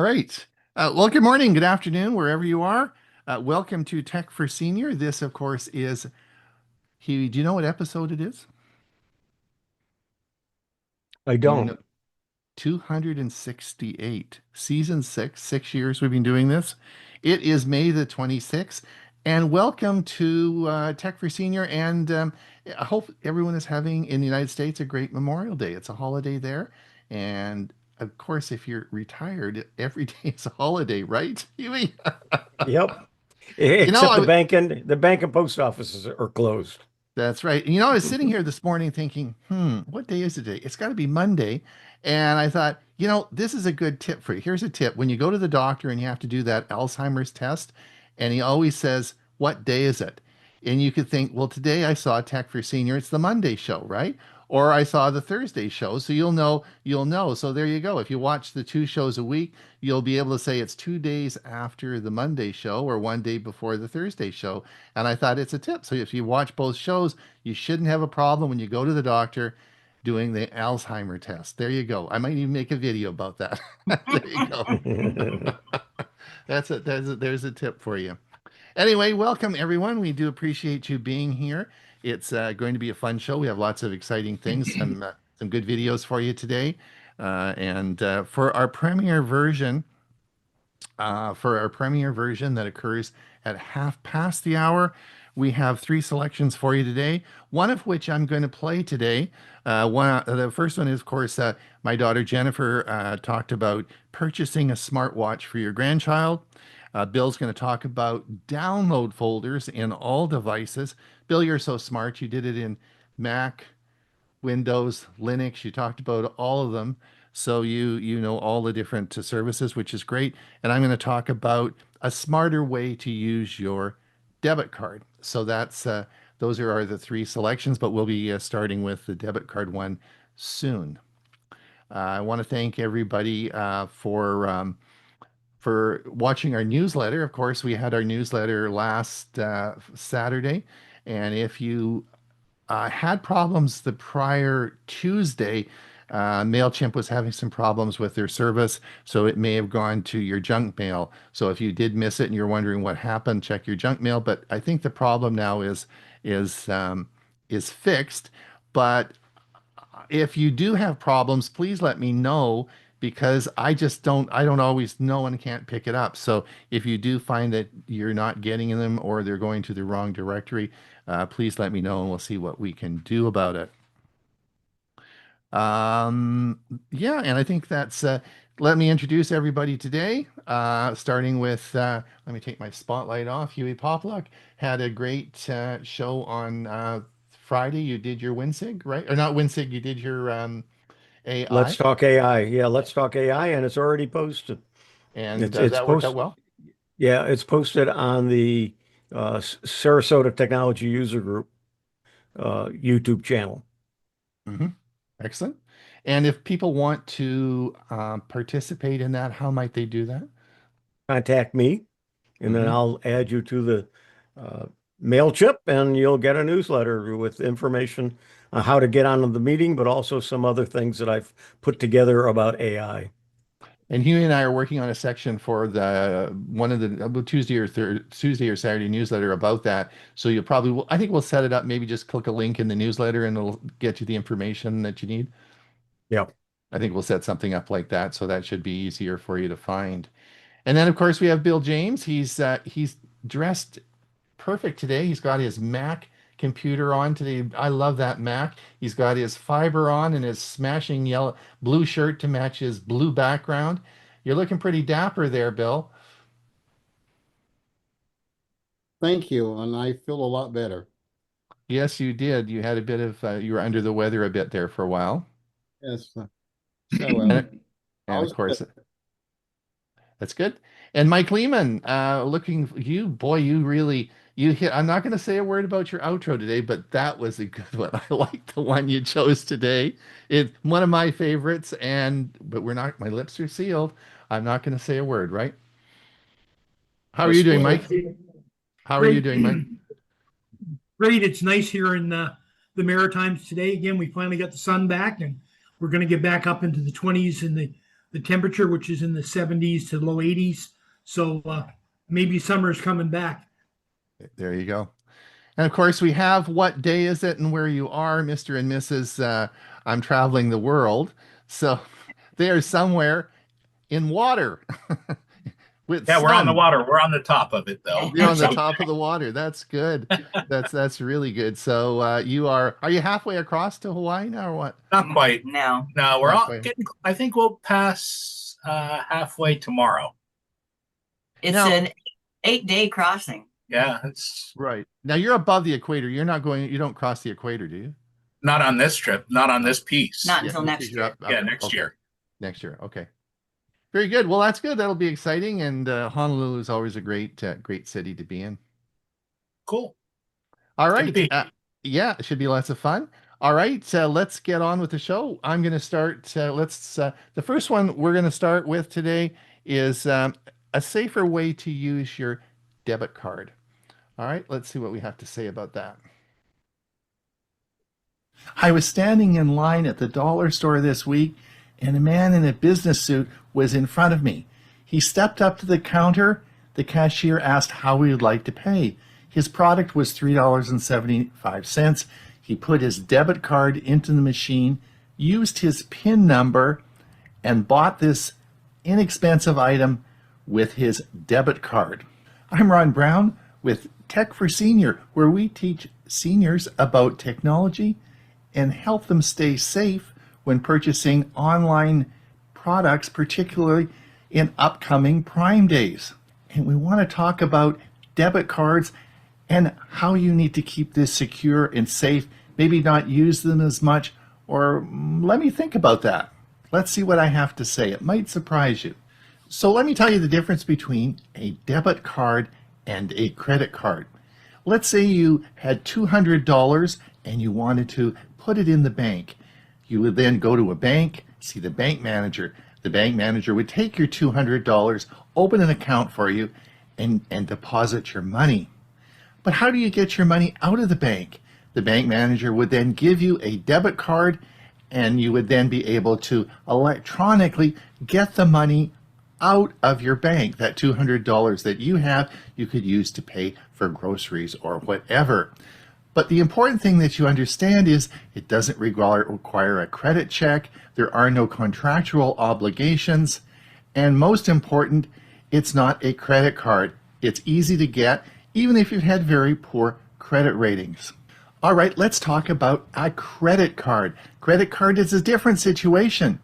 right. Well, good morning, good afternoon, wherever you are. Welcome to Tech for Senior. This, of course, is Hewie. Do you know what episode it is? I Do you don't. know? 268, season 6, 6 years we've been doing this. It is May the 26th, and welcome to Tech for Senior. And I hope everyone is having in the United States a great Memorial Day. It's a holiday there, and of course, if you're retired, every day is a holiday, right, Huey? Yep. You know, Except the bank and post offices are closed. That's right. You know, I was sitting here this morning thinking, what day is it today? It's got to be Monday. And I thought, this is a good tip for you. Here's a tip. When you go to the doctor and you have to do that Alzheimer's test, and he always says, what day is it? And you could think, well, today I saw Tech for Senior. It's the Monday show, right? Or I saw the Thursday show. So you'll know. So there you go. If you watch the two shows a week, you'll be able to say it's 2 days after the Monday show or one day before the Thursday show. And I thought it's a tip. So if you watch both shows, you shouldn't have a problem when you go to the doctor doing the Alzheimer test. There you go. I might even make a video about that. There you go. There's a tip for you. Anyway, welcome everyone. We do appreciate you being here. It's going to be a fun show. We have lots of exciting things, some good videos for you today. And for our premiere version, that occurs at half past the hour, we have three selections for you today. One of which I'm going to play today. The first one is, of course, my daughter Jennifer talked about purchasing a smartwatch for your grandchild. Bill's going to talk about download folders in all devices. Bill, you're so smart. You did it in Mac, Windows, Linux. You talked about all of them. So you know all the different services, which is great. And I'm going to talk about a smarter way to use your debit card. So those are the three selections, but we'll be starting with the debit card one soon. I want to thank everybody for watching our newsletter. Of course, we had our newsletter last Saturday, and if you had problems the prior Tuesday, MailChimp was having some problems with their service, so it may have gone to your junk mail. So if you did miss it and you're wondering what happened, check your junk mail. But I think the problem now is fixed. But if you do have problems, please let me know because I don't always know and can't pick it up. So if you do find that you're not getting them or they're going to the wrong directory, please let me know and we'll see what we can do about it. Yeah, and I think let me introduce everybody today, starting with, let me take my spotlight off. Hewie Poplock had a great show on Friday. You did your WinSig, right? Or not WinSig, you did your AI, Let's talk AI. Yeah, let's talk AI, and it's already posted. and It's that worked out post. well. Yeah, it's posted on the Sarasota Technology User Group YouTube channel. Hmm. Excellent. And if people want to participate in that, how might they do that? Contact me, and then Hmm. I'll add you to the uh, MailChimp, and you'll get a newsletter with information on how to get on the meeting, but also some other things that I've put together about AI. And Huey and I are working on a section for the one of the Tuesday or Saturday newsletter about that. So you'll probably, I think we'll set it up. Maybe just click a link in the newsletter and it'll get you the information that you need. Yeah. I think we'll set something up like that, so that should be easier for you to find. And then of course we have Bill James. He's dressed perfect today. He's got his Mac computer on today. I love that Mac. He's got his fiber on and his smashing yellow blue shirt to match his blue background. You're looking pretty dapper there, Bill. Thank you, and I feel a lot better. Yes, you did. You had a bit of you were under the weather a bit there for a while. Yes. So, And, I and of was course, that's good. And Mike Leaman, you boy, you really you hit. I'm not going to say a word about your outro today, but that was a good one. I like the one you chose today. It's one of my favorites, but we're not. My lips are sealed. I'm not going to say a word, right? How are you doing, Well, Mike? How are you great, doing, Mike? great. It's nice here in the Maritimes today. Again, we finally got the sun back, and we're going to get back up into the 20s in the the temperature, which is in the 70s to low 80s. So maybe summer is coming back. There you go. And of course, we have what day is it and where you are, Mr. and Mrs. I'm traveling the world. So they are somewhere in water with Yeah, we're on the sun. water. We're on the top of it, though. You're on the top of the water. That's good. That's really good. So are you halfway across to Hawaii now or what? Not quite. No. No, we're Not all quite. getting. I think we'll pass halfway tomorrow. It's Now- an 8-day crossing. Yeah, it's Right. Now you're above the equator. You don't cross the equator, do you? not on this trip, not on this piece. Not until because next you're year. Yeah, next okay. year. Next year. Okay. Very good. Well, that's good. That'll be exciting. And Honolulu is always a great city to be in. Cool. All Good to right. be. Yeah, it should be lots of fun. All right. Let's get on with the show. I'm going to start. The first one we're going to start with today is a safer way to use your debit card. All right. Let's see what we have to say about that. I was standing in line at the dollar store this week, and a man in a business suit was in front of me. He stepped up to the counter. The cashier asked how he would like to pay. His product was $3.75. He put his debit card into the machine, used his PIN number, and bought this inexpensive item with his debit card. I'm Ron Brown with Tech for Senior, where we teach seniors about technology and help them stay safe when purchasing online products, particularly in upcoming Prime Days. And we want to talk about debit cards and how you need to keep this secure and safe, maybe not use them as much, or let me think about that. Let's see what I have to say. It might surprise you. So let me tell you the difference between a debit card and a credit card. Let's say you had $200 and you wanted to put it in the bank. You would then go to a bank, see the bank manager. The bank manager would take your $200, open an account for you, and deposit your money. But how do you get your money out of the bank? The bank manager would then give you a debit card, and you would then be able to electronically get the money out of your bank. That $200 that you have, you could use to pay for groceries or whatever. But the important thing that you understand is it doesn't require a credit check. There are no contractual obligations. And most important, it's not a credit card. It's easy to get, even if you've had very poor credit ratings. All right, let's talk about a credit card. Credit card is a different situation.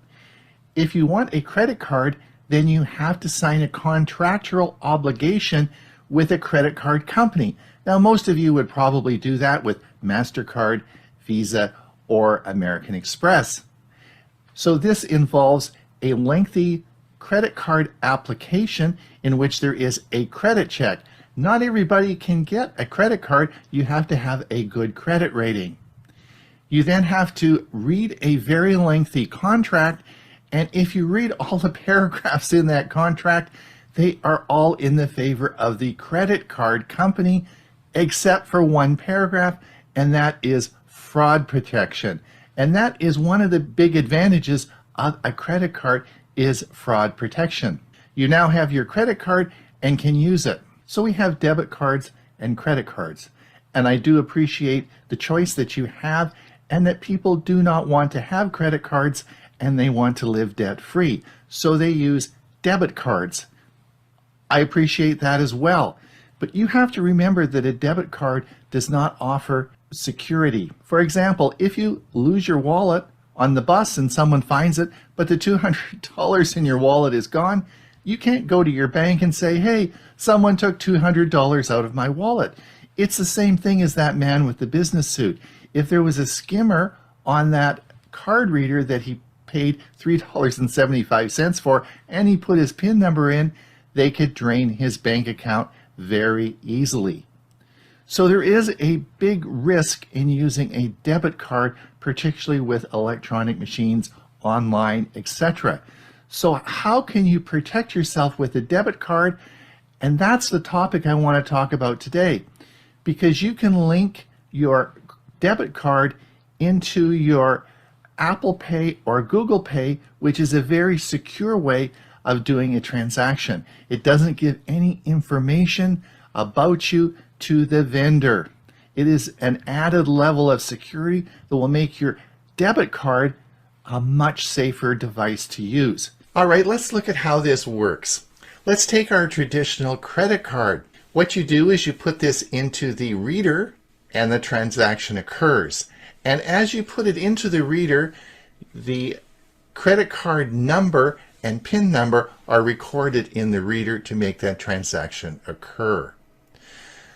If you want a credit card, then you have to sign a contractual obligation with a credit card company. Now, most of you would probably do that with MasterCard, Visa, or American Express. So this involves a lengthy credit card application in which there is a credit check. Not everybody can get a credit card. You have to have a good credit rating. You then have to read a very lengthy contract, and if you read all the paragraphs in that contract, they are all in the favor of the credit card company, except for one paragraph, and that is fraud protection. And that is one of the big advantages of a credit card is fraud protection. You now have your credit card and can use it. So we have debit cards and credit cards. And I do appreciate the choice that you have, and that people do not want to have credit cards and they want to live debt free. So they use debit cards. I appreciate that as well. But you have to remember that a debit card does not offer security. For example, if you lose your wallet on the bus and someone finds it, but the $200 in your wallet is gone, you can't go to your bank and say, hey, someone took $200 out of my wallet. It's the same thing as that man with the business suit. If there was a skimmer on that card reader that he paid $3.75 for and he put his PIN number in, they could drain his bank account very easily. So there is a big risk in using a debit card, particularly with electronic machines, online, etc. So how can you protect yourself with a debit card? And that's the topic I want to talk about today, because you can link your debit card into your Apple Pay or Google Pay, which is a very secure way of doing a transaction. It doesn't give any information about you to the vendor. It is an added level of security that will make your debit card a much safer device to use. All right, let's look at how this works. Let's take our traditional credit card. What you do is you put this into the reader and the transaction occurs. And as you put it into the reader, the credit card number and PIN number are recorded in the reader to make that transaction occur.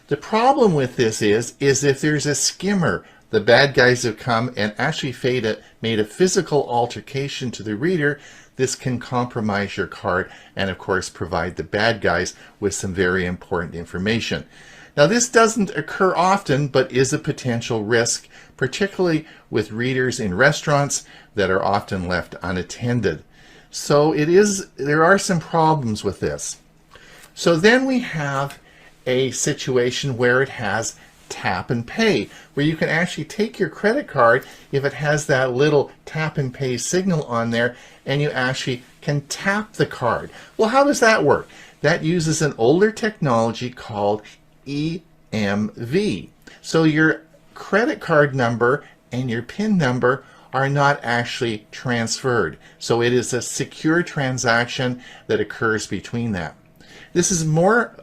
The problem with this is if there's a skimmer, the bad guys have come and actually made a physical altercation to the reader, this can compromise your card and of course provide the bad guys with some very important information. Now this doesn't occur often, but is a potential risk, particularly with readers in restaurants that are often left unattended. So there are some problems with this. So then we have a situation where it has tap and pay, where you can actually take your credit card if it has that little tap and pay signal on there, and you actually can tap the card. Well, how does that work? That uses an older technology called EMV. So your credit card number and your PIN number are not actually transferred. So it is a secure transaction that occurs between them. This is more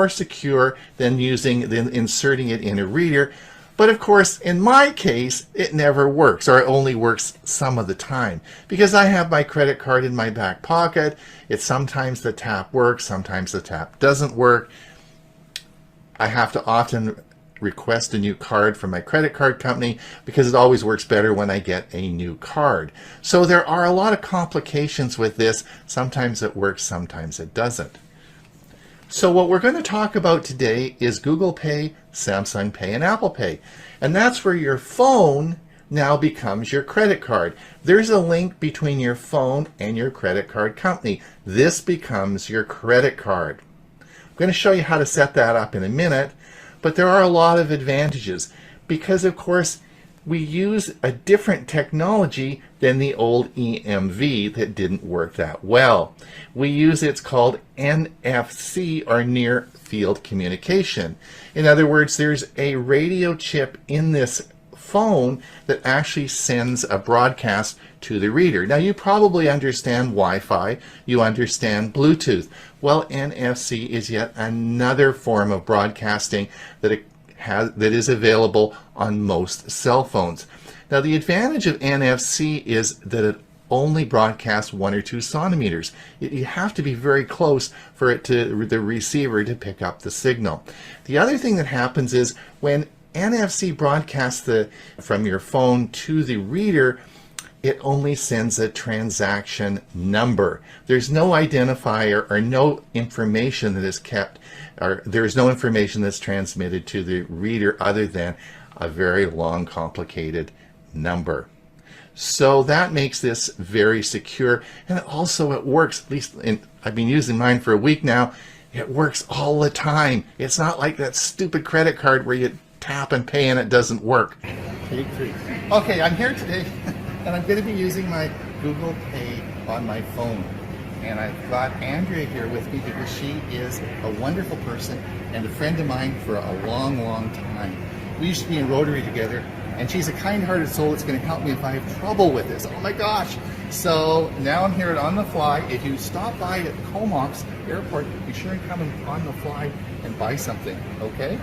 secure than inserting it in a reader. But of course, in my case, it never works, or it only works some of the time, because I have my credit card in my back pocket. Sometimes the tap works, sometimes the tap doesn't work. I have to often request a new card from my credit card company because it always works better when I get a new card. So there are a lot of complications with this. Sometimes it works, sometimes it doesn't. So what we're going to talk about today is Google Pay, Samsung Pay, and Apple Pay. And that's where your phone now becomes your credit card. There's a link between your phone and your credit card company. This becomes your credit card. I'm going to show you how to set that up in a minute, but there are a lot of advantages because, of course, we use a different technology than the old EMV that didn't work that well. We use it's called NFC, or near field communication. In other words, there's a radio chip in this phone that actually sends a broadcast to the reader. Now you probably understand Wi-Fi, you understand Bluetooth. Well, NFC is yet another form of broadcasting that is available on most cell phones. Now the advantage of NFC is that it only broadcasts 1 or 2 centimeters. You have to be very close for the receiver to pick up the signal. The other thing that happens is when NFC broadcasts from your phone to the reader, it only sends a transaction number. There's no identifier or no information that is kept, or there's no information that's transmitted to the reader other than a very long, complicated number. So that makes this very secure, and also it works, at least I've been using mine for a week now. It works all the time. It's not like that stupid credit card where you tap and pay and it doesn't work. Take 3. Okay, I'm here today and I'm going to be using my Google Pay on my phone. And I've got Andrea here with me because she is a wonderful person and a friend of mine for a long, long time. We used to be in Rotary together, and she's a kind-hearted soul that's going to help me if I have trouble with this. Oh my gosh. So now I'm here On the Fly. If you stop by at Comox Airport, be sure and come On the Fly and buy something, okay?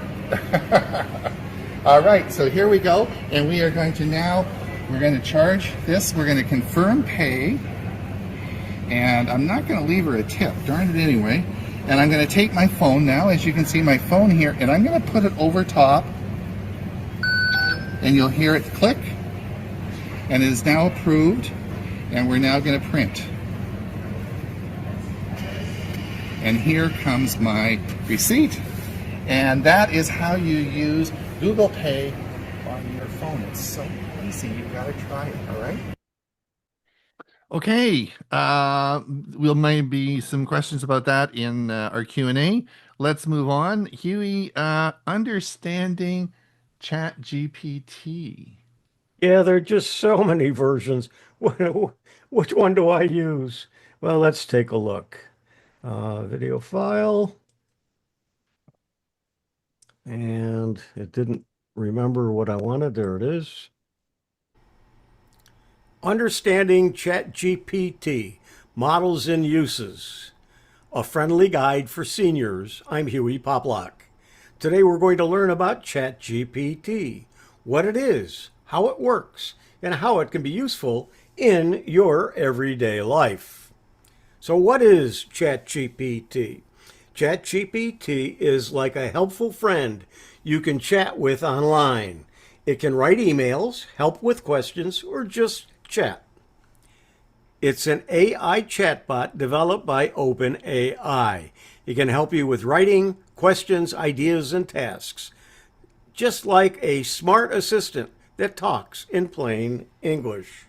All right, so here we go. And we are going to we're going to charge this. We're going to confirm pay. And I'm not going to leave her a tip, darn it anyway. And I'm going to take my phone now, as you can see my phone here, and I'm going to put it over top. And you'll hear it click, and it is now approved, and we're now going to print. And here comes my receipt, and that is how you use Google Pay on your phone. It's so easy, you've got to try it, all right? Okay, we'll maybe some questions about that in our Q&A. Let's move on. Hewie, understanding ChatGPT. Yeah, there are just so many versions. Which one do I use? Well, let's take a look. Video file. And it didn't remember what I wanted. There it is. Understanding ChatGPT, Models and Uses. A friendly guide for seniors. I'm Hewie Poplock. Today we're going to learn about ChatGPT, what it is, how it works, and how it can be useful in your everyday life. So what is ChatGPT? ChatGPT is like a helpful friend you can chat with online. It can write emails, help with questions, or just chat. It's an AI chatbot developed by OpenAI. It can help you with writing, questions, ideas, and tasks, just like a smart assistant that talks in plain English.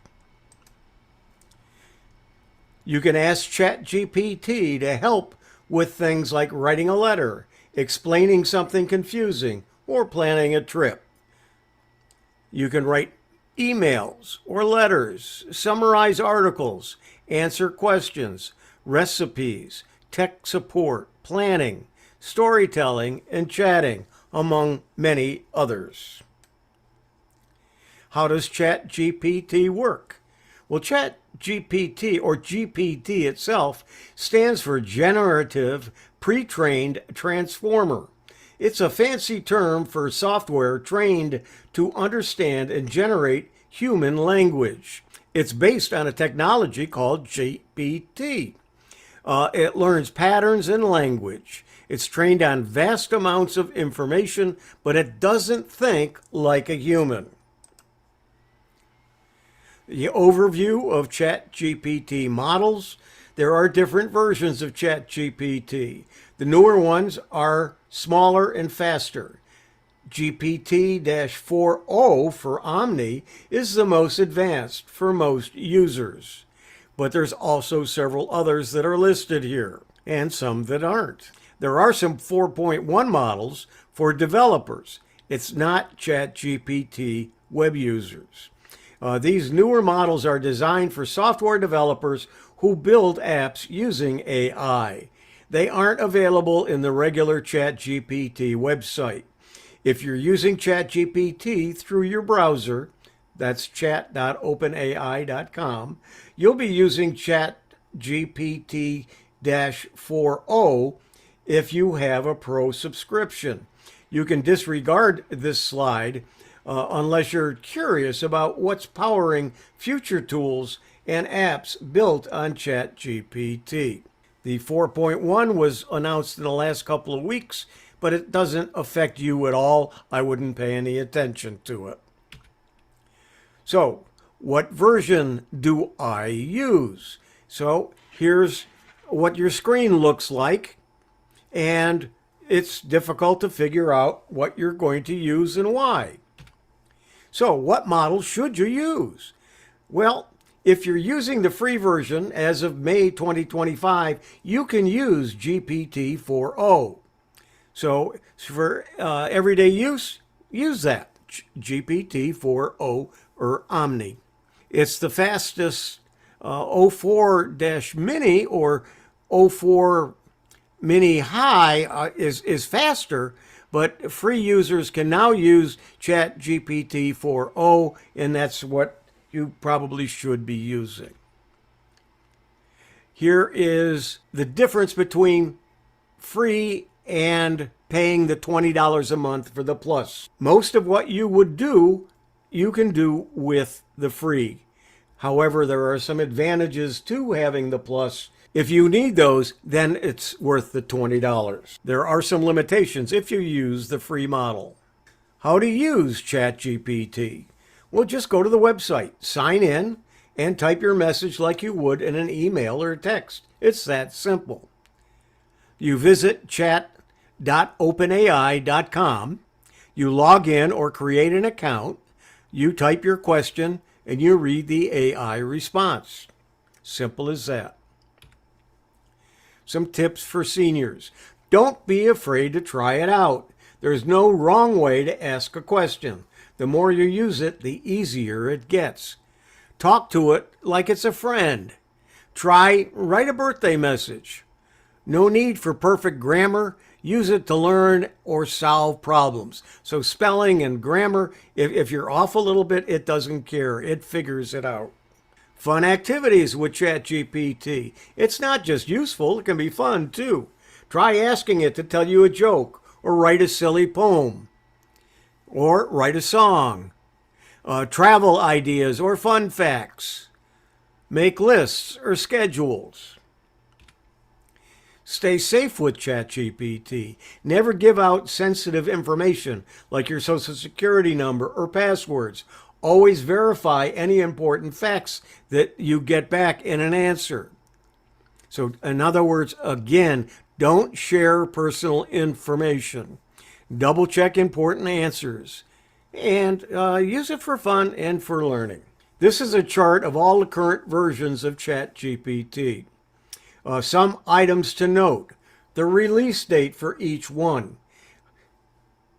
You can ask ChatGPT to help with things like writing a letter, explaining something confusing, or planning a trip. You can write emails or letters, summarize articles, answer questions, recipes, tech support, planning, storytelling, and chatting, among many others. How does ChatGPT work? Well, ChatGPT, or GPT itself, stands for Generative Pre-trained Transformer. It's a fancy term for software trained to understand and generate human language. It's based on a technology called GPT. It learns patterns in language. It's trained on vast amounts of information, but it doesn't think like a human. The overview of ChatGPT models. There are different versions of ChatGPT. The newer ones are smaller and faster. GPT-4o for Omni is the most advanced for most users. But there's also several others that are listed here, and some that aren't. There are some 4.1 models for developers. It's not ChatGPT web users. These newer models are designed for software developers who build apps using AI. They aren't available in the regular ChatGPT website. If you're using ChatGPT through your browser, that's chat.openai.com, you'll be using ChatGPT-4o if you have a pro subscription. You can disregard this slide unless you're curious about what's powering future tools and apps built on ChatGPT. The 4.1 was announced in the last couple of weeks, but it doesn't affect you at all. I wouldn't pay any attention to it. So, what version do I use? So, here's what your screen looks like, and it's difficult to figure out what you're going to use and why. So what model should you use? Well, if you're using the free version as of May 2025, you can use GPT-4o. So for everyday use, use that, GPT-4o or Omni. It's the fastest O4-mini or O4 mini high is faster, but free users can now use ChatGPT-4o, and that's what you probably should be using. Here is the difference between free and paying the $20 a month for the plus. Most of what you would do, you can do with the free. However, there are some advantages to having the plus. If you need those, then it's worth the $20. There are some limitations if you use the free model. How to use ChatGPT? Well, just go to the website, sign in, and type your message like you would in an email or a text. It's that simple. You visit chat.openai.com, you log in or create an account, you type your question, and you read the AI response. Simple as that. Some tips for seniors. Don't be afraid to try it out. There's no wrong way to ask a question. The more you use it, the easier it gets. Talk to it like it's a friend. Write a birthday message. No need for perfect grammar. Use it to learn or solve problems. So spelling and grammar, if you're off a little bit, it doesn't care. It figures it out. Fun activities with ChatGPT. It's not just useful, it can be fun too. Try asking it to tell you a joke or write a silly poem or write a song. Travel ideas or fun facts. Make lists or schedules. Stay safe with ChatGPT. Never give out sensitive information like your social security number or passwords. Always verify any important facts that you get back in an answer. So, in other words, again, don't share personal information. Double check important answers. And use it for fun and for learning. This is a chart of all the current versions of ChatGPT. Some items to note. The release date for each one.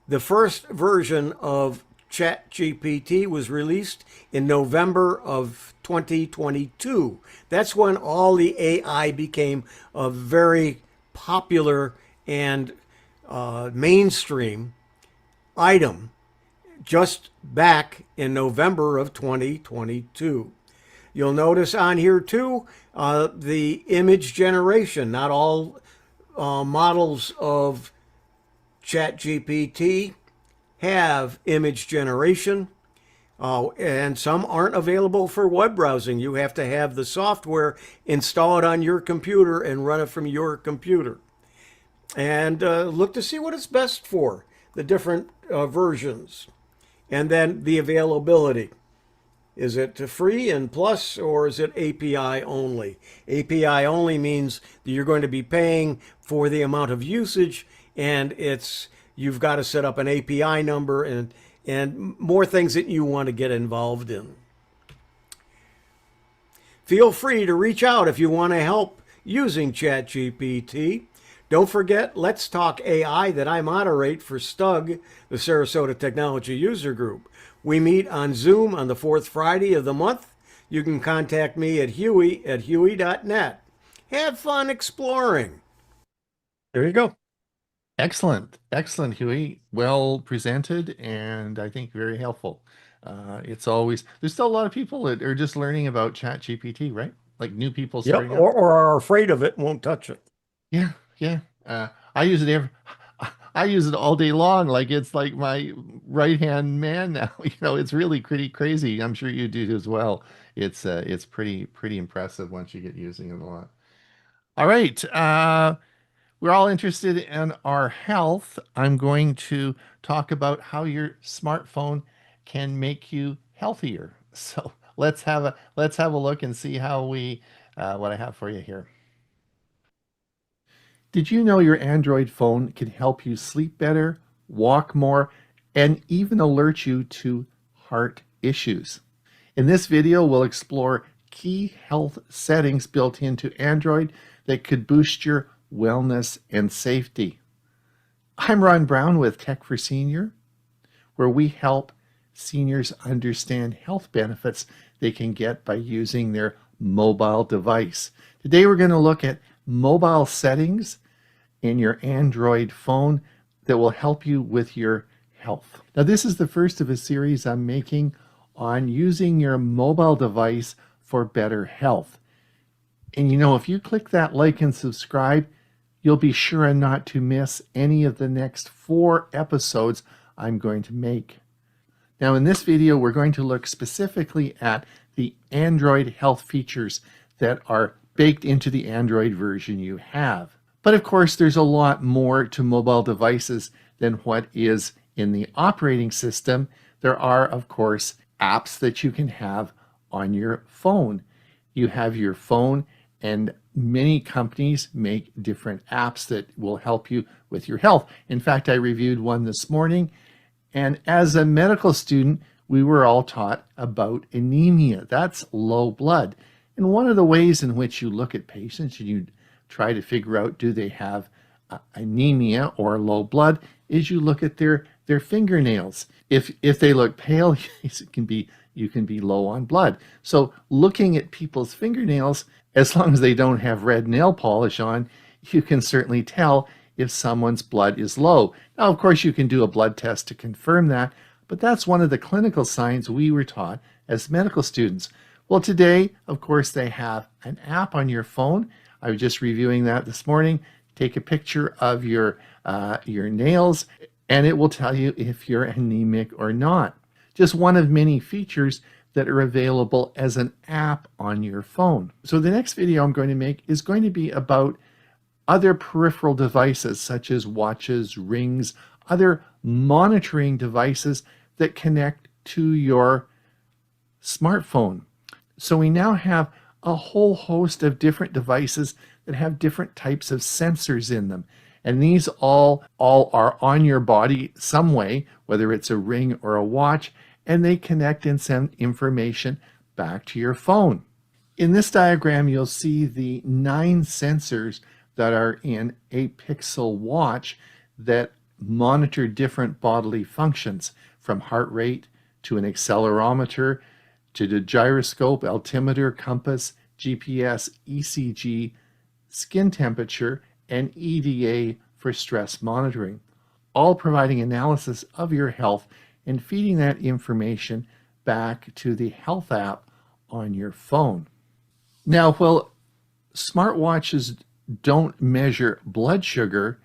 The first version of ChatGPT was released in November of 2022. That's when all the AI became a very popular and mainstream item, just back in November of 2022. You'll notice on here too the image generation. Not all models of ChatGPT have image generation, and some aren't available for web browsing. You have to have the software installed on your computer and run it from your computer. And look to see what it's best for, the different versions. And then the availability. Is it free and plus, or is it API only? API only means that you're going to be paying for the amount of usage, and you've got to set up an API number and more things that you want to get involved in. Feel free to reach out if you want to help using ChatGPT. Don't forget, Let's Talk AI that I moderate for STUG, the Sarasota Technology User Group. We meet on Zoom on the fourth Friday of the month. You can contact me at Hewie@Hewie.net. Have fun exploring. There you go. Excellent. Excellent, Hewie. Well presented and I think very helpful. There's still a lot of people that are just learning about ChatGPT, right? Like new people starting out. Or are afraid of it and won't touch it. Yeah, yeah. I use it all day long. Like it's like my right-hand man now. It's really pretty crazy. I'm sure you do as well. It's pretty impressive once you get using it a lot. All right. We're all interested in our health. I'm going to talk about how your smartphone can make you healthier. So let's have a look and see how what I have for you here. Did you know your Android phone can help you sleep better, walk more, and even alert you to heart issues? In this video, we'll explore key health settings built into Android that could boost your wellness and safety. I'm Ron Brown with Tech for Senior, where we help seniors understand health benefits they can get by using their mobile device. Today, we're going to look at mobile settings in your Android phone that will help you with your health. Now, this is the first of a series I'm making on using your mobile device for better health. And if you click that like and subscribe, you'll be sure not to miss any of the next 4 episodes I'm going to make. Now, in this video, we're going to look specifically at the Android health features that are baked into the Android version you have. But of course, there's a lot more to mobile devices than what is in the operating system. There are, of course, apps that you can have on your phone. You have your phone, and many companies make different apps that will help you with your health. In fact, I reviewed one this morning, and as a medical student, we were all taught about anemia. That's low blood. And one of the ways in which you look at patients and you try to figure out do they have anemia or low blood is you look at their their fingernails. If they look pale, you can be low on blood. So looking at people's fingernails, as long as they don't have red nail polish on, you can certainly tell if someone's blood is low. Now, of course, you can do a blood test to confirm that, but that's one of the clinical signs we were taught as medical students. Well, today, of course, they have an app on your phone. I was just reviewing that this morning. Take a picture of your nails, and it will tell you if you're anemic or not. Just one of many features that are available as an app on your phone. So the next video I'm going to make is going to be about other peripheral devices such as watches, rings, other monitoring devices that connect to your smartphone. So we now have a whole host of different devices that have different types of sensors in them. And these all are on your body some way, whether it's a ring or a watch, and they connect and send information back to your phone. In this diagram, you'll see the 9 sensors that are in a Pixel watch that monitor different bodily functions, from heart rate to an accelerometer to the gyroscope, altimeter, compass, GPS, ECG, skin temperature, and EDA for stress monitoring, all providing analysis of your health and feeding that information back to the health app on your phone. Now, while smartwatches don't measure blood sugar,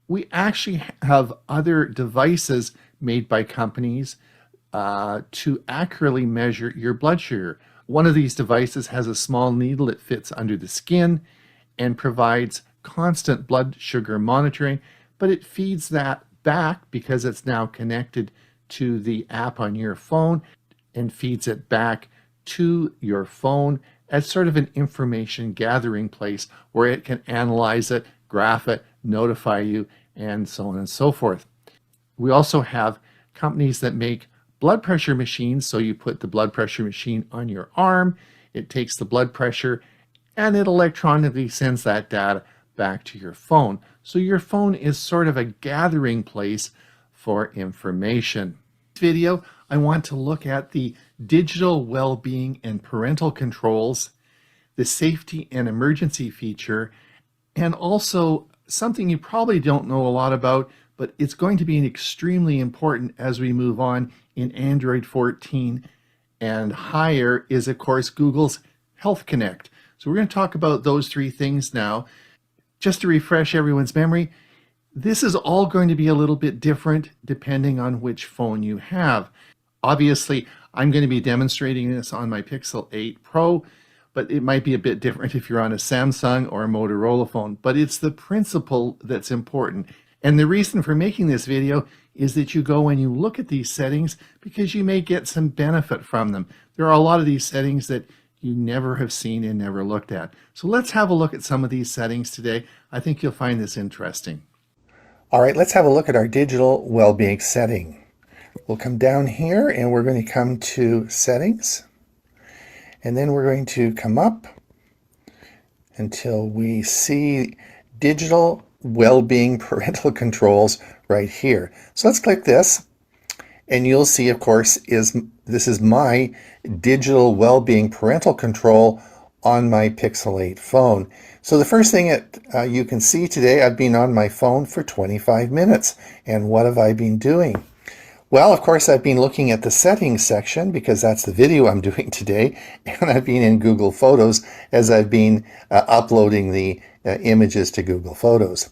we actually have other devices made by companies to accurately measure your blood sugar. One of these devices has a small needle that fits under the skin and provides constant blood sugar monitoring, but it feeds that back because it's now connected to the app on your phone and feeds it back to your phone as sort of an information gathering place where it can analyze it, graph it, notify you, and so on and so forth. We also have companies that make blood pressure machines. So you put the blood pressure machine on your arm, it takes the blood pressure, and it electronically sends that data back to your phone. So your phone is sort of a gathering place for information. This video, I want to look at the digital well-being and parental controls, the safety and emergency feature, and also something you probably don't know a lot about, but it's going to be extremely important as we move on in Android 14 and higher, is of course Google's Health Connect. So we're going to talk about those 3 things now. Just to refresh everyone's memory, this is all going to be a little bit different depending on which phone you have. Obviously, I'm going to be demonstrating this on my Pixel 8 Pro, but it might be a bit different if you're on a Samsung or a Motorola phone. But it's the principle that's important. And the reason for making this video is that you go and you look at these settings because you may get some benefit from them. There are a lot of these settings that you never have seen and never looked at. So let's have a look at some of these settings today. I think you'll find this interesting. All right, let's have a look at our digital well-being setting. We'll come down here and we're going to come to settings. And then we're going to come up until we see digital well-being parental controls right here. So let's click this. And you'll see, of course, this is my digital well-being parental control on my Pixel 8 phone. So the first thing that you can see today, I've been on my phone for 25 minutes. And what have I been doing? Well, of course, I've been looking at the settings section because that's the video I'm doing today. And I've been in Google Photos as I've been uploading the images to Google Photos.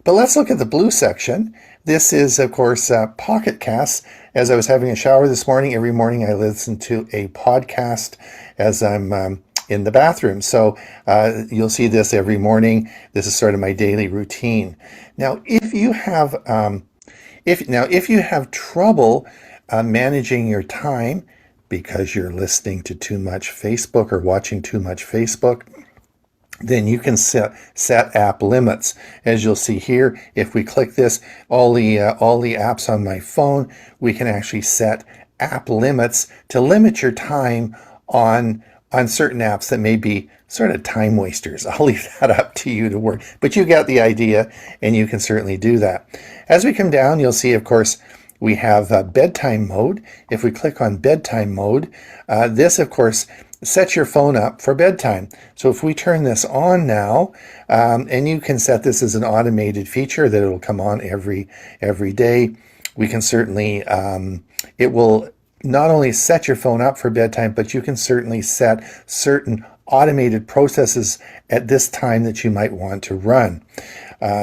But let's look at the blue section. This is, of course, Pocket Casts. As I was having a shower this morning, every morning I listen to a podcast as I'm in the bathroom. So you'll see this every morning. This is sort of my daily routine. Now, if you have if you have trouble managing your time because you're listening to too much Facebook or watching too much Facebook, then you can set app limits. As you'll see here, if we click this, all the apps on my phone, we can actually set app limits to limit your time on certain apps that may be sort of time wasters. I'll leave that up to you to work, but you get the idea, and you can certainly do that. As we come down, you'll see, of course, we have bedtime mode. If we click on bedtime mode, this, of course, sets your phone up for bedtime. So if we turn this on now, and you can set this as an automated feature that it'll come on every day, we can certainly, it will not only set your phone up for bedtime, but you can certainly set certain automated processes at this time that you might want to run.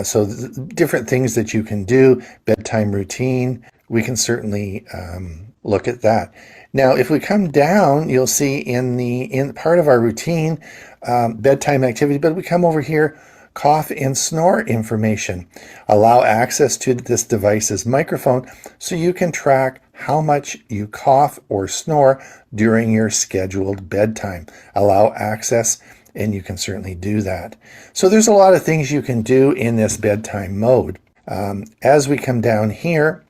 So different things that you can do, bedtime routine, we can certainly look at that. Now, if we come down, you'll see in part of our routine, bedtime activity, but we come over here, cough and snore information. Allow access to this device's microphone so you can track how much you cough or snore during your scheduled bedtime. Allow access, and you can certainly do that. So there's a lot of things you can do in this bedtime mode. As we come down here,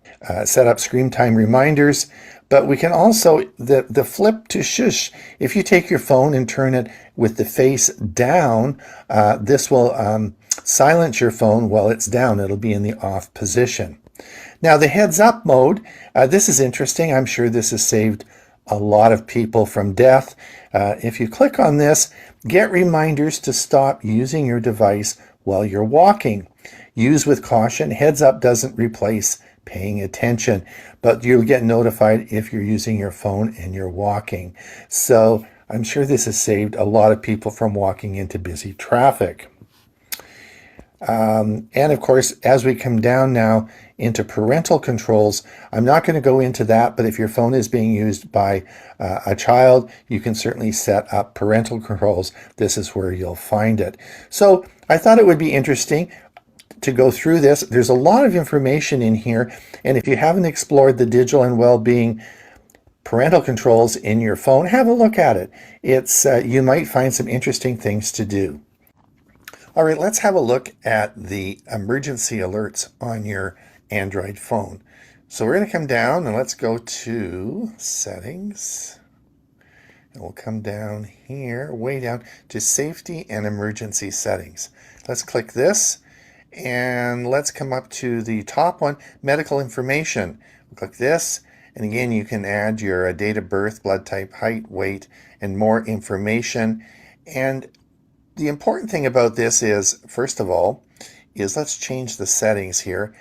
set up screen time reminders, but we can also, the flip to shush, if you take your phone and turn it with the face down, this will silence your phone while it's down. It'll be in the off position. Now the heads up mode, this is interesting. I'm sure this has saved a lot of people from death. If you click on this, get reminders to stop using your device while you're walking. Use with caution. Heads up doesn't replace paying attention, but you'll get notified if you're using your phone and you're walking. So I'm sure this has saved a lot of people from walking into busy traffic. And of course, as we come down now into parental controls, I'm not going to go into that, but if your phone is being used by a child, you can certainly set up parental controls. This is where you'll find it. So I thought it would be interesting to go through this. There's a lot of information in here, and if you haven't explored the digital and well-being parental controls in your phone, have a look at it. It's you might find some interesting things to do. All right, let's have a look at the emergency alerts on your Android phone. So we're going to come down and let's go to settings. And we'll come down here, way down to safety and emergency settings. Let's click this and let's come up to the top one, medical information. We'll click this, and again, you can add your date of birth, blood type, height, weight, and more information. And the important thing about this is, first of all, is let's change the settings here.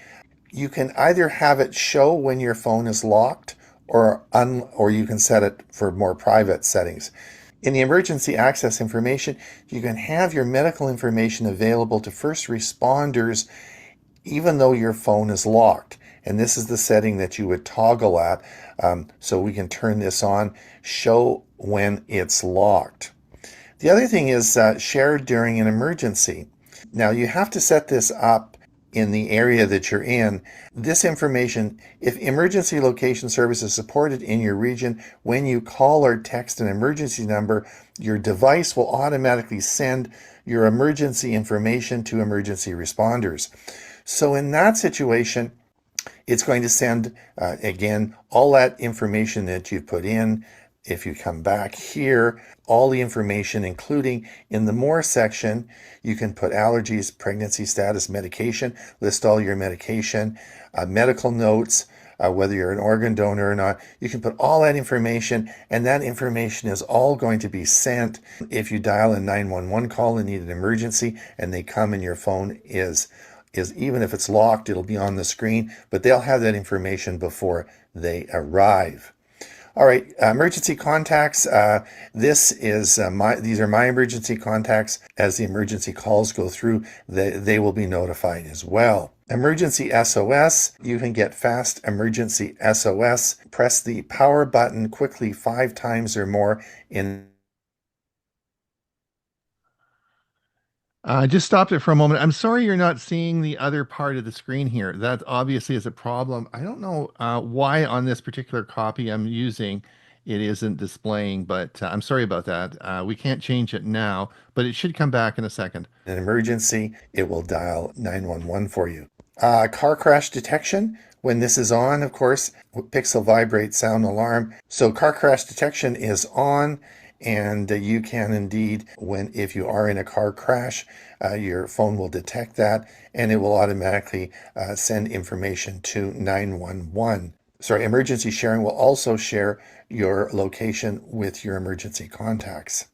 You can either have it show when your phone is locked, or you can set it for more private settings. In the emergency access information, you can have your medical information available to first responders even though your phone is locked. And this is the setting that you would toggle at. So we can turn this on, show when it's locked. The other thing is shared during an emergency. Now you have to set this up in the area that you're in. This information, if emergency location service is supported in your region, when you call or text an emergency number, your device will automatically send your emergency information to emergency responders. So in that situation, it's going to send, again, all that information that you've put in. If you come back here, all the information, including in the more section, you can put allergies, pregnancy status, medication, list all your medication, medical notes, whether you're an organ donor or not. You can put all that information, and that information is all going to be sent if you dial a 911 call and need an emergency, and they come and your phone is even if it's locked, it'll be on the screen, but they'll have that information before they arrive. All right, emergency contacts. These are my emergency contacts. As the emergency calls go through, they will be notified as well. Emergency SOS. You can get fast emergency SOS. Press the power button quickly 5 times or more in. Just stopped it for a moment. I'm sorry you're not seeing the other part of the screen here. That obviously is a problem. I don't know why on this particular copy I'm using it isn't displaying, but I'm sorry about that. We can't change it now, but it should come back in a second. An emergency, it will dial 911 for you. Car crash detection. When this is on, of course, pixel vibrate sound alarm. So car crash detection is on, And you can indeed, if you are in a car crash, your phone will detect that and it will automatically send information to 911. Sorry, emergency sharing will also share your location with your emergency contacts.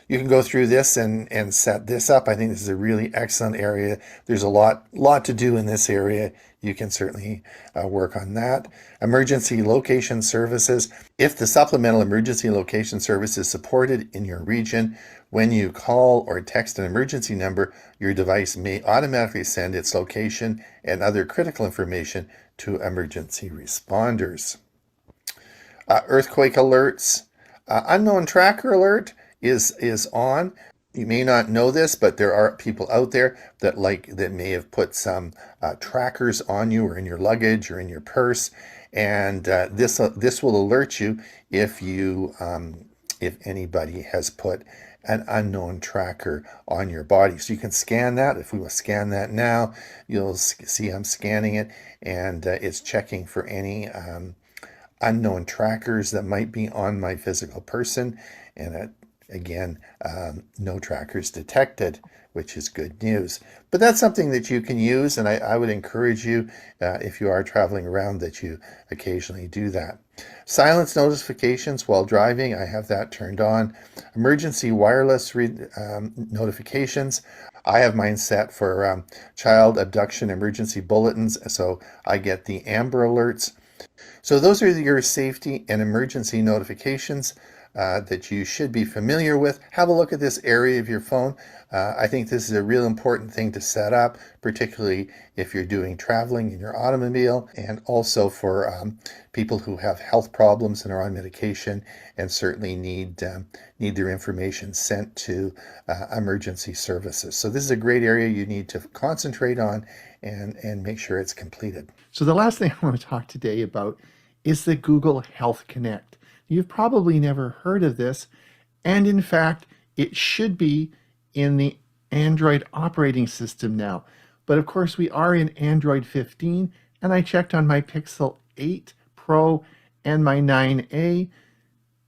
You can go through this and set this up. I think this is a really excellent area. There's a lot to do in this area. You can certainly work on that. Emergency location services. If the supplemental emergency location service is supported in your region, when you call or text an emergency number, your device may automatically send its location and other critical information to emergency responders. Earthquake alerts. Unknown tracker alert is on. You may not know this, but there are people out there that may have put some trackers on you or in your luggage or in your purse, and this will alert you if anybody has put an unknown tracker on your body. So you can scan that. If we will scan that now, you'll see I'm scanning it, and it's checking for any unknown trackers that might be on my physical person, and again, no trackers detected, which is good news. But that's something that you can use, and I would encourage you, if you are traveling around, that you occasionally do that. Silence notifications while driving, I have that turned on. Emergency wireless notifications, I have mine set for child abduction emergency bulletins, so I get the Amber Alerts. So those are your safety and emergency notifications that you should be familiar with. Have a look at this area of your phone. I think this is a real important thing to set up, particularly if you're doing traveling in your automobile, and also for people who have health problems and are on medication and certainly need their information sent to emergency services. So this is a great area you need to concentrate on and make sure it's completed. So the last thing I want to talk today about is the Google Health Connect. You've probably never heard of this, and in fact, it should be in the Android operating system now. But of course, we are in Android 15, and I checked on my Pixel 8 Pro and my 9A,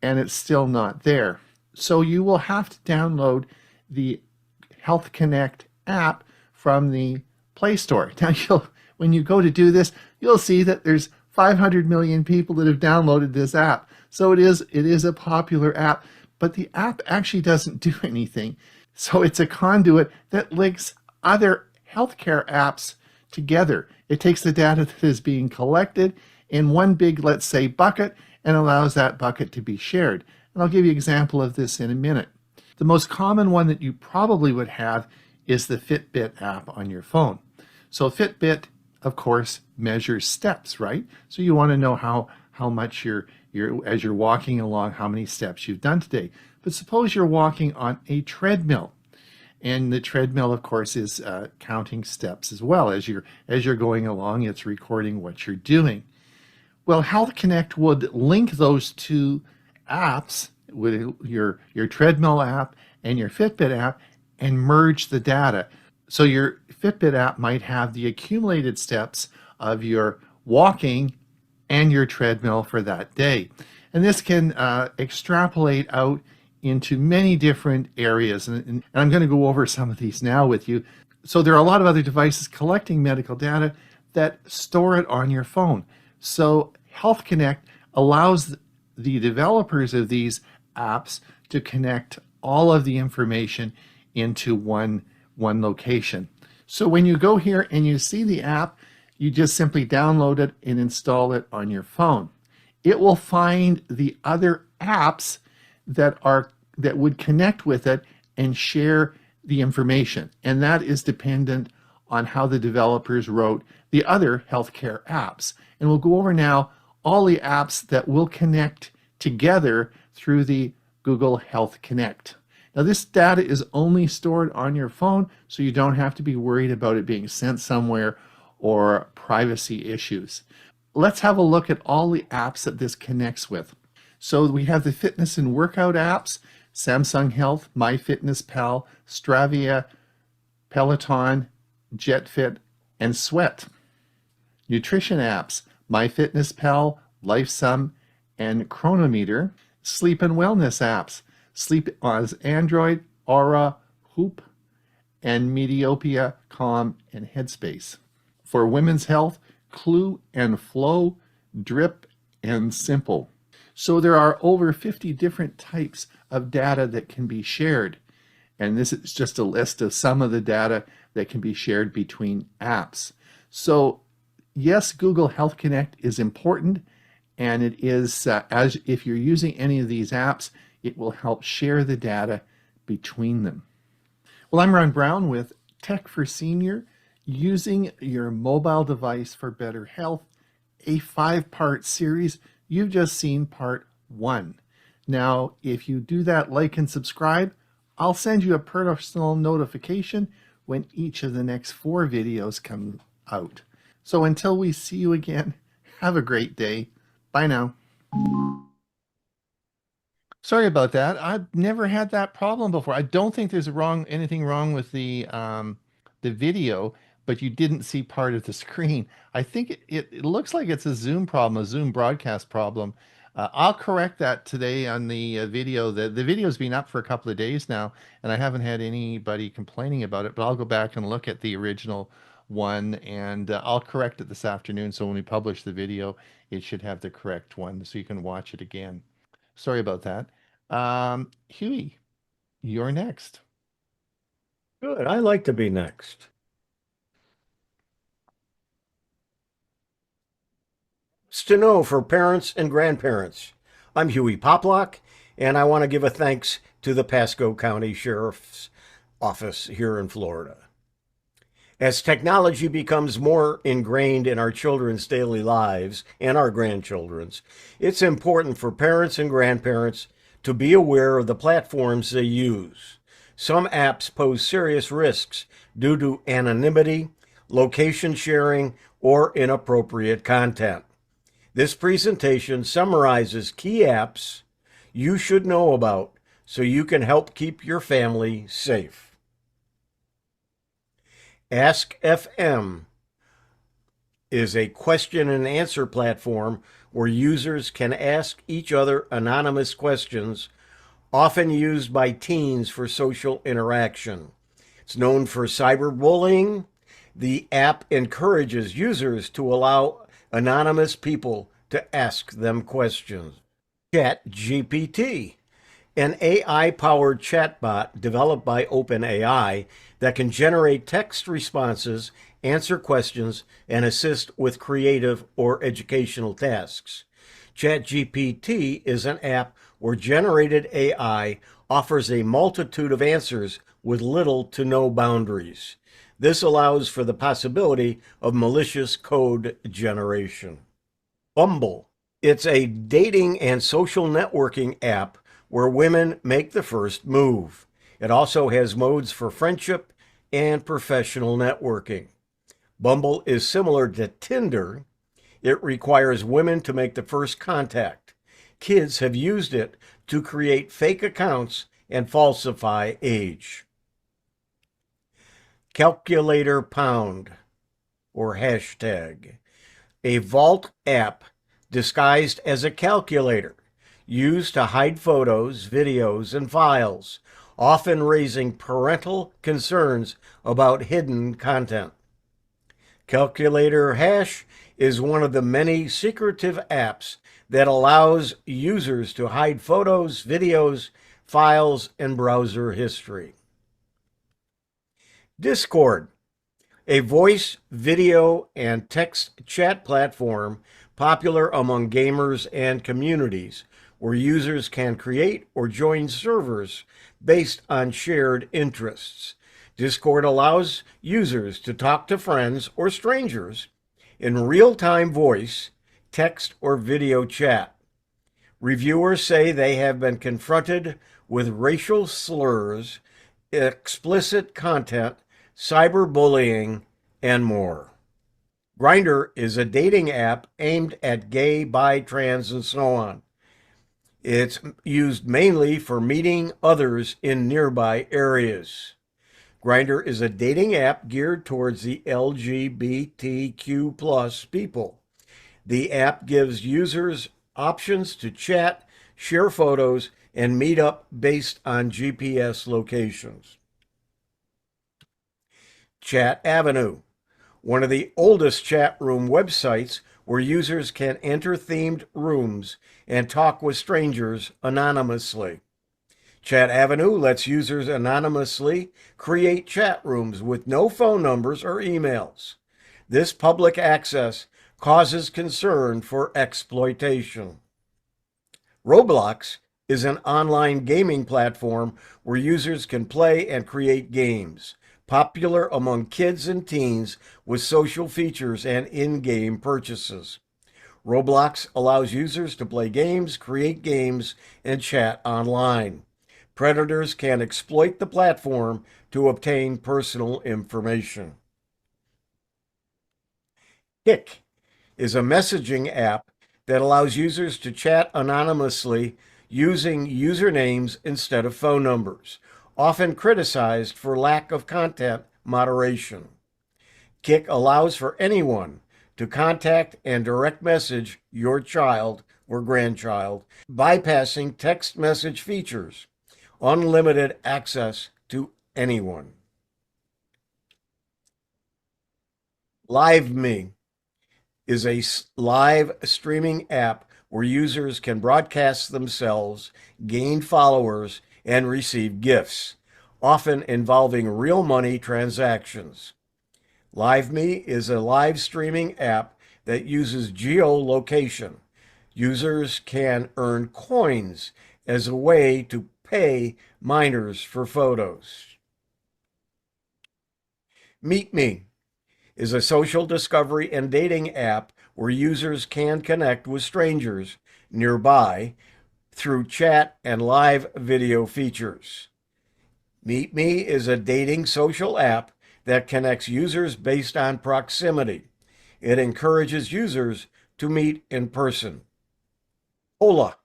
and it's still not there. So you will have to download the Health Connect app from the Play Store. Now, when you go to do this, you'll see that there's 500 million people that have downloaded this app. So it is a popular app, but the app actually doesn't do anything. So it's a conduit that links other healthcare apps together. It takes the data that is being collected in one big, let's say, bucket, and allows that bucket to be shared. And I'll give you an example of this in a minute. The most common one that you probably would have is the Fitbit app on your phone. So Fitbit, of course, measures steps, right? So you want to know how much as you're walking along, how many steps you've done today. But suppose you're walking on a treadmill, and the treadmill, of course, is counting steps as well. As you're going along, it's recording what you're doing. Well, Health Connect would link those two apps with your treadmill app and your Fitbit app and merge the data. So your Fitbit app might have the accumulated steps of your walking and your treadmill for that day. And this can extrapolate out into many different areas. And I'm going to go over some of these now with you. So there are a lot of other devices collecting medical data that store it on your phone. So Health Connect allows the developers of these apps to connect all of the information into one location. So when you go here and you see the app, you just simply download it and install it on your phone. It will find the other apps that would connect with it and share the information. And that is dependent on how the developers wrote the other healthcare apps. And we'll go over now all the apps that will connect together through the Google Health Connect. Now, this data is only stored on your phone, so you don't have to be worried about it being sent somewhere or privacy issues. Let's have a look at all the apps that this connects with. So we have the fitness and workout apps, Samsung Health, MyFitnessPal, Strava, Peloton, JetFit, and Sweat. Nutrition apps, MyFitnessPal, LifeSum, and Chronometer. Sleep and wellness apps, Sleep as Android, Aura, Hoop, and Mediopia, Calm, and Headspace. For women's health, Clue and Flow, Drip, and Simple. So there are over 50 different types of data that can be shared. And this is just a list of some of the data that can be shared between apps. So yes, Google Health Connect is important, and it is, as if you're using any of these apps, it will help share the data between them. Well, I'm Ron Brown with Tech for Senior, using your mobile device for better health, a 5-part series. You've just seen part 1. Now, if you do that, like and subscribe, I'll send you a personal notification when each of the next 4 videos come out. So until we see you again, have a great day. Bye now. Sorry about that. I've never had that problem before. I don't think there's anything wrong with the video, but you didn't see part of the screen. I think it looks like it's a Zoom problem, a Zoom broadcast problem. I'll correct that today on the video. The video's been up for a couple of days now, and I haven't had anybody complaining about it, but I'll go back and look at the original one, and I'll correct it this afternoon. So when we publish the video, it should have the correct one, so you can watch it again. Sorry about that. Hewie, you're next. Good. I like to be next. To know for parents and grandparents. I'm Hewie Poplock, and I want to give a thanks to the Pasco County Sheriff's Office here in Florida. As technology becomes more ingrained in our children's daily lives and our grandchildren's, it's important for parents and grandparents to be aware of the platforms they use. Some apps pose serious risks due to anonymity, location sharing, or inappropriate content. This presentation summarizes key apps you should know about so you can help keep your family safe. Ask FM is a question and answer platform where users can ask each other anonymous questions, often used by teens for social interaction. It's known for cyberbullying. The app encourages users to allow anonymous people to ask them questions. ChatGPT, an AI-powered chatbot developed by OpenAI that can generate text responses, answer questions, and assist with creative or educational tasks. ChatGPT is an app where generated AI offers a multitude of answers with little to no boundaries. This allows for the possibility of malicious code generation. Bumble. It's a dating and social networking app where women make the first move. It also has modes for friendship and professional networking. Bumble is similar to Tinder. It requires women to make the first contact. Kids have used it to create fake accounts and falsify age. Calculator Pound, or hashtag, a vault app disguised as a calculator, used to hide photos, videos, and files, often raising parental concerns about hidden content. Calculator Hash is one of the many secretive apps that allows users to hide photos, videos, files, and browser history. Discord, a voice, video, and text chat platform popular among gamers and communities, where users can create or join servers based on shared interests. Discord allows users to talk to friends or strangers in real-time voice, text, or video chat. Reviewers say they have been confronted with racial slurs, explicit content, cyberbullying, and more. Grindr is a dating app aimed at gay, bi, trans, and so on. It's used mainly for meeting others in nearby areas. Grindr is a dating app geared towards the LGBTQ+ people. The app gives users options to chat, share photos, and meet up based on GPS locations. Chat Avenue, one of the oldest chat room websites where users can enter themed rooms and talk with strangers anonymously. Chat Avenue lets users anonymously create chat rooms with no phone numbers or emails. This public access causes concern for exploitation. Roblox is an online gaming platform where users can play and create games, popular among kids and teens with social features and in-game purchases. Roblox allows users to play games, create games, and chat online. Predators can exploit the platform to obtain personal information. Kik is a messaging app that allows users to chat anonymously using usernames instead of phone numbers, often criticized for lack of content moderation. Kik allows for anyone to contact and direct message your child or grandchild, bypassing text message features, unlimited access to anyone. ℙ𝕝𝕝 is a live streaming app where users can broadcast themselves, gain followers, and receive gifts, often involving real money transactions. ℙ𝕝𝕝 is a live streaming app that uses geolocation. Users can earn coins as a way to pay miners for photos. ℙ𝕝𝕝 is a social discovery and dating app where users can connect with strangers nearby through chat and live video features. ℙ𝕝𝕝 is a dating social app that connects users based on proximity. It encourages users to meet in person. ℎ𝕝𝕋,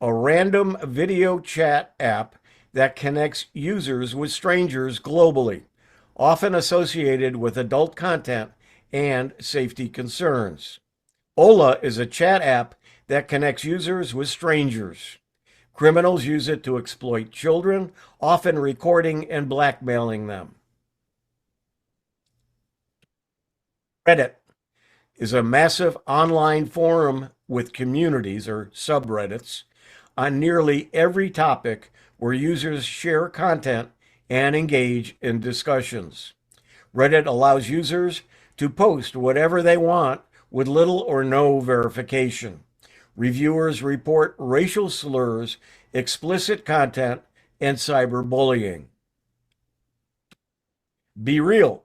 a random video chat app that connects users with strangers globally, often associated with adult content and safety concerns. ℎ𝕝𝕋 is a chat app that connects users with strangers. Criminals use it to exploit children, often recording and blackmailing them. Reddit is a massive online forum with communities or subreddits on nearly every topic where users share content and engage in discussions. Reddit allows users to post whatever they want with little or no verification. Reviewers report racial slurs, explicit content, and cyberbullying. BeReal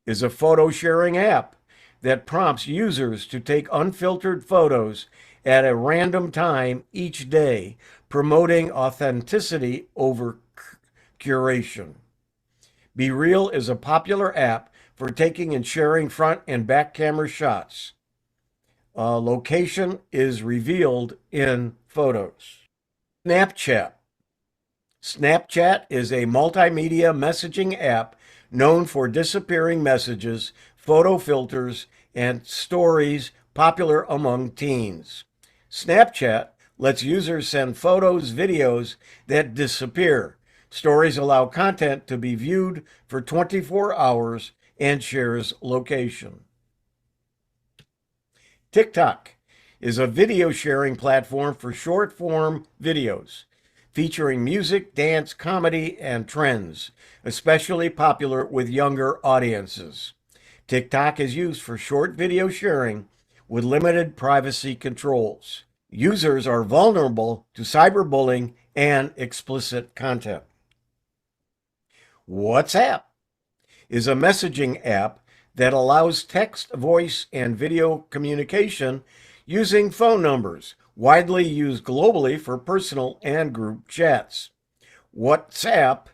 is a photo sharing app that prompts users to take unfiltered photos at a random time each day, promoting authenticity over curation. BeReal is a popular app for taking and sharing front and back camera shots. Location is revealed in photos. Snapchat. Snapchat is a multimedia messaging app known for disappearing messages, photo filters, and stories popular among teens. Snapchat lets users send photos, videos that disappear. Stories allow content to be viewed for 24 hours and shares location. TikTok is a video sharing platform for short-form videos featuring music, dance, comedy, and trends, especially popular with younger audiences. TikTok is used for short video sharing with limited privacy controls. Users are vulnerable to cyberbullying and explicit content. WhatsApp is a messaging app that allows text, voice, and video communication using phone numbers, widely used globally for personal and group chats. WhatsApp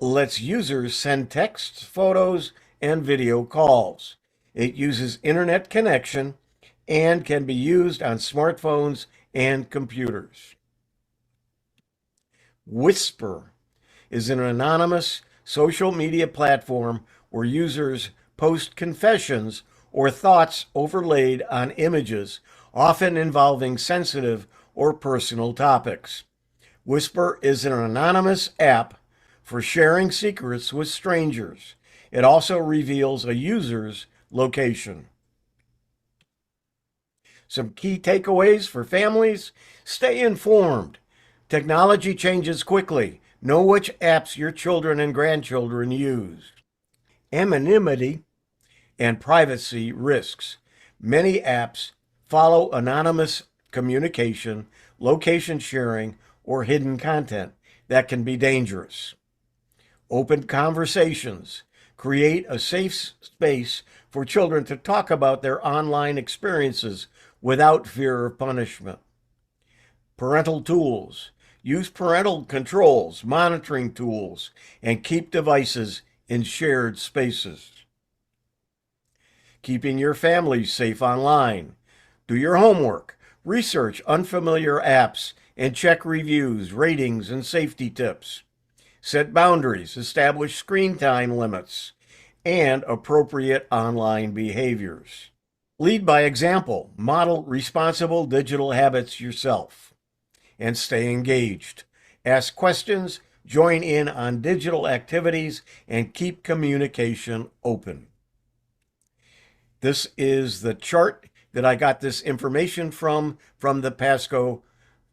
lets users send texts, photos, and video calls. It uses internet connection and can be used on smartphones and computers. Whisper is an anonymous social media platform where users post confessions or thoughts overlaid on images, often involving sensitive or personal topics. Whisper is an anonymous app for sharing secrets with strangers. It also reveals a user's location. Some key takeaways for families: stay informed. Technology changes quickly. Know which apps your children and grandchildren use. Anonymity and privacy risks. Many apps follow anonymous communication, location sharing, or hidden content that can be dangerous. Open conversations. Create a safe space for children to talk about their online experiences without fear of punishment. Parental tools. Use parental controls, monitoring tools, and keep devices in shared spaces. Keeping your family safe online. Do your homework. Research unfamiliar apps and check reviews, ratings, and safety tips. Set boundaries, establish screen time limits, and appropriate online behaviors. Lead by example. Model responsible digital habits yourself. And stay engaged. Ask questions, join in on digital activities, and keep communication open. This is the chart that I got this information from the Pasco,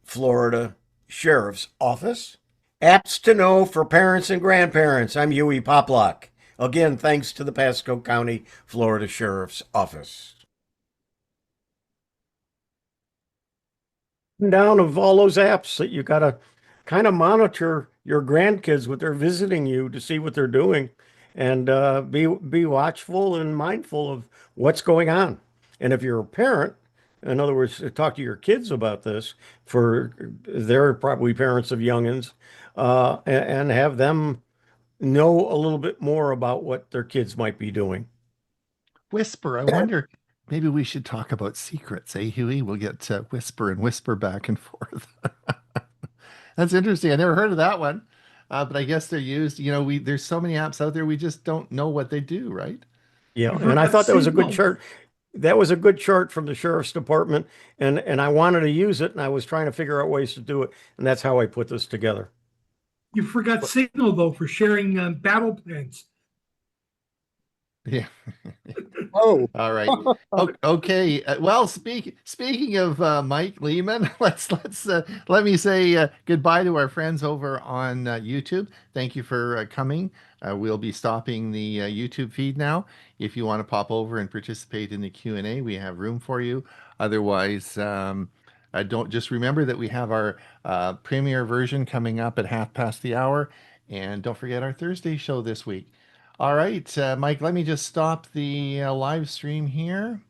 Florida Sheriff's Office. Apps to know for parents and grandparents. I'm Hewie Poplock. Again, thanks to the Pasco County, Florida Sheriff's Office. Down of all those apps that you got to kind of monitor your grandkids when they're visiting you to see what they're doing, and be watchful and mindful of what's going on. And if you're a parent, in other words, talk to your kids about this, for they're probably parents of youngins, and have them know a little bit more about what their kids might be doing. Whisper. I wonder, maybe we should talk about secrets, eh, Huey? We'll get to whisper and whisper back and forth. That's interesting. I never heard of that one. But I guess they're used, there's so many apps out there, we just don't know what they do, right? Yeah, I've and heard I that thought that was a good signal. chart. That was a good chart from the sheriff's department, and I wanted to use it, and I was trying to figure out ways to do it, and that's how I put this together. You forgot Signal, though, for sharing battle plans. Yeah. Oh, All right. Okay. Well, speaking of Mike Leaman, let me say goodbye to our friends over on YouTube. Thank you for coming. We'll be stopping the YouTube feed now. If you want to pop over and participate in the Q&A, we have room for you. Otherwise, don't just remember that we have our premiere version coming up at 1/2 past, and don't forget our Thursday show this week. All right, Mike, let me just stop the live stream here.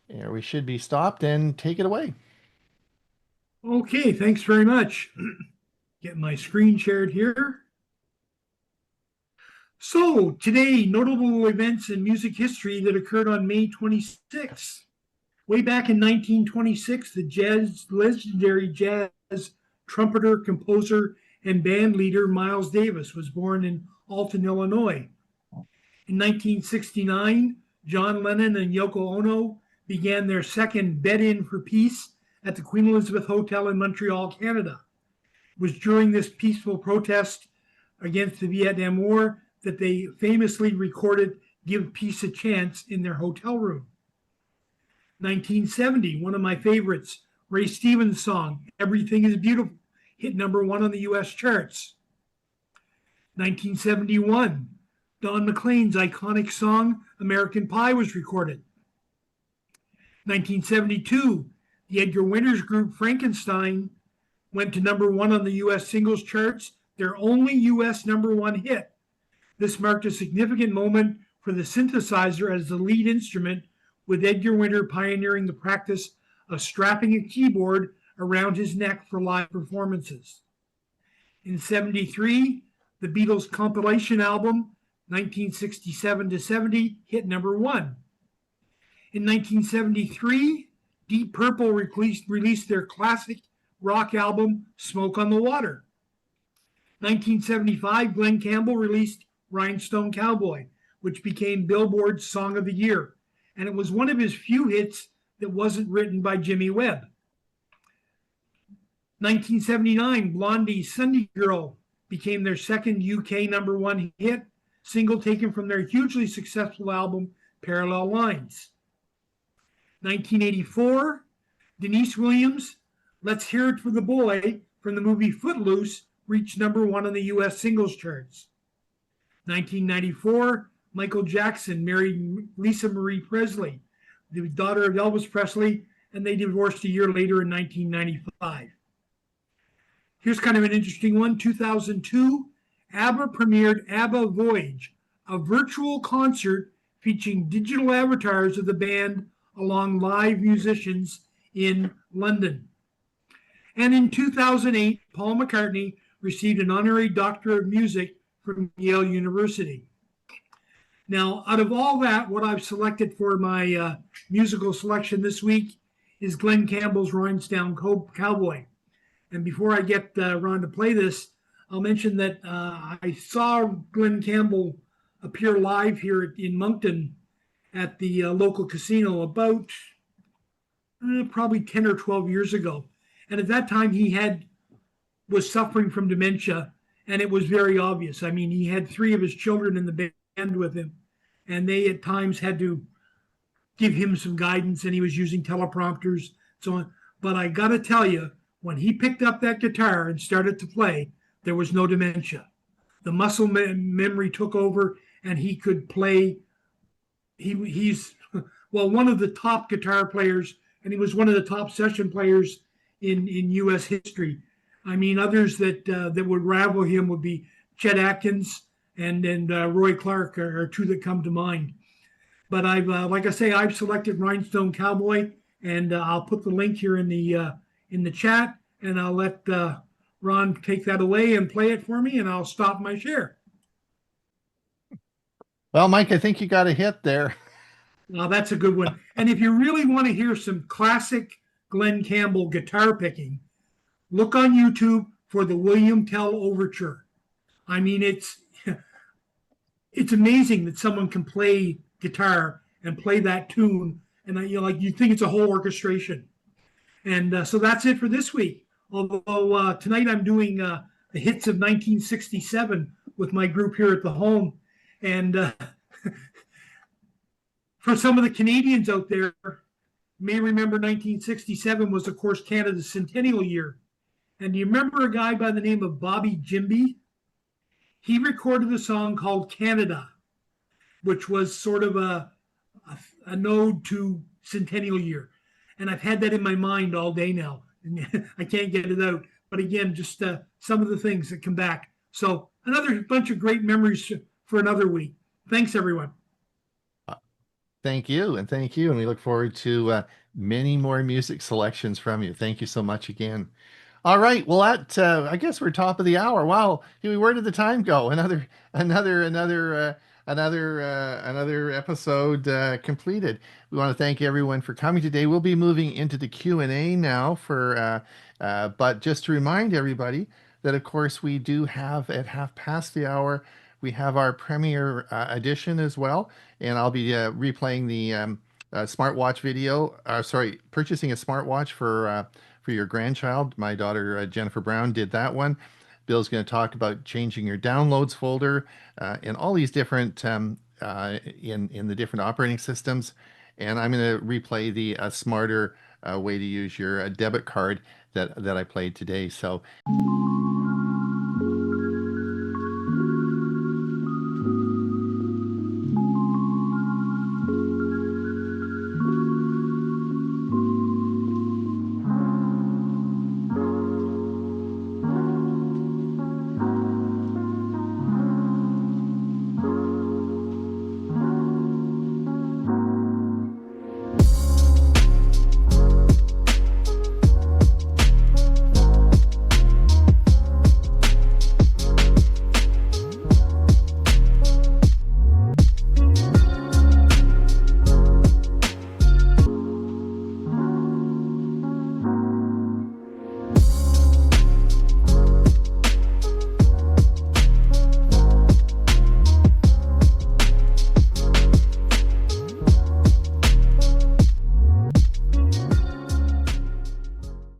There, we should be stopped, and take it away. Okay, thanks very much. Get my screen shared here. So today, notable events in music history that occurred on May 26th. Way back in 1926, the legendary jazz trumpeter, composer, and band leader Miles Davis was born in Alton, Illinois. In 1969, John Lennon and Yoko Ono began their second Bed-In for Peace at the Queen Elizabeth Hotel in Montreal, Canada. It was during this peaceful protest against the Vietnam War that they famously recorded Give Peace a Chance in their hotel room. 1970, one of my favorites, Ray Stevens' song, Everything is Beautiful, hit #1 on the US charts. 1971, Don McLean's iconic song, American Pie, was recorded. 1972, the Edgar Winters group Frankenstein went to #1 on the US singles charts, their only US #1 hit. This marked a significant moment for the synthesizer as the lead instrument, with Edgar Winter pioneering the practice of strapping a keyboard around his neck for live performances. In '73, the Beatles' compilation album, 1967 to 70, hit '1. In 1973, Deep Purple released their classic rock album, Smoke on the Water. 1975, Glenn Campbell released Rhinestone Cowboy, which became Billboard's Song of the Year, and it was one of his few hits that wasn't written by Jimmy Webb. 1979, Blondie's Sunday Girl became their second UK #1 hit, single taken from their hugely successful album Parallel Lines. 1984, Denise Williams' Let's Hear It for the Boy from the movie Footloose reached #1 on the US singles charts. 1994, Michael Jackson married Lisa Marie Presley, the daughter of Elvis Presley, and they divorced a year later in 1995. Here's kind of an interesting one. 2002, ABBA premiered ABBA Voyage, a virtual concert featuring digital avatars of the band along live musicians in London. And in 2008, Paul McCartney received an honorary Doctor of Music from Yale University. Now, out of all that, what I've selected for my musical selection this week is Glen Campbell's Rhinestone Cowboy. And before I get Ron to play this, I'll mention that I saw Glen Campbell appear live here in Moncton at the local casino about probably 10 or 12 years ago. And at that time, he was suffering from dementia, and it was very obvious. I mean, he had 3 of his children in the band with him, and they at times had to give him some guidance, and he was using teleprompters, so on. But I got to tell you, when he picked up that guitar and started to play, there was no dementia. The muscle memory took over, and he could play. He's one of the top guitar players, and he was one of the top session players in U.S. history. I mean, others that would rival him would be Chet Atkins and Roy Clark are 2 that come to mind. But I've like I say, I've selected Rhinestone Cowboy, and I'll put the link here in the chat, and I'll let Ron take that away and play it for me, and I'll stop my share. Well, Mike, I think you got a hit there. Now that's a good one. And if you really want to hear some classic Glen Campbell guitar picking, look on YouTube for the William Tell Overture. I mean, it's amazing that someone can play guitar and play that tune, and you think it's a whole orchestration. And so that's it for this week. Although tonight I'm doing the hits of 1967 with my group here at the home, and for some of the Canadians out there, may remember 1967 was, of course, Canada's centennial year. And do you remember a guy by the name of Bobby Jimby? He recorded a song called Canada, which was sort of a ode to centennial year. And I've had that in my mind all day now. I can't get it out. But again, just some of the things that come back. So another bunch of great memories for another week. Thanks, everyone. Thank you. And we look forward to many more music selections from you. Thank you so much again. All right. Well, I guess we're top of the hour. Wow. Huey, where did the time go? Another episode completed. We want to thank everyone for coming today. We'll be moving into the Q&A now but just to remind everybody that, of course, we do have at 1/2 we have our premiere edition as well, and I'll be replaying the smartwatch video. Purchasing a smartwatch for your grandchild. My daughter Jennifer Brown did that one. Bill's going to talk about changing your downloads folder and all these different in the different operating systems. And I'm going to replay the smarter way to use your debit card that I played today. So.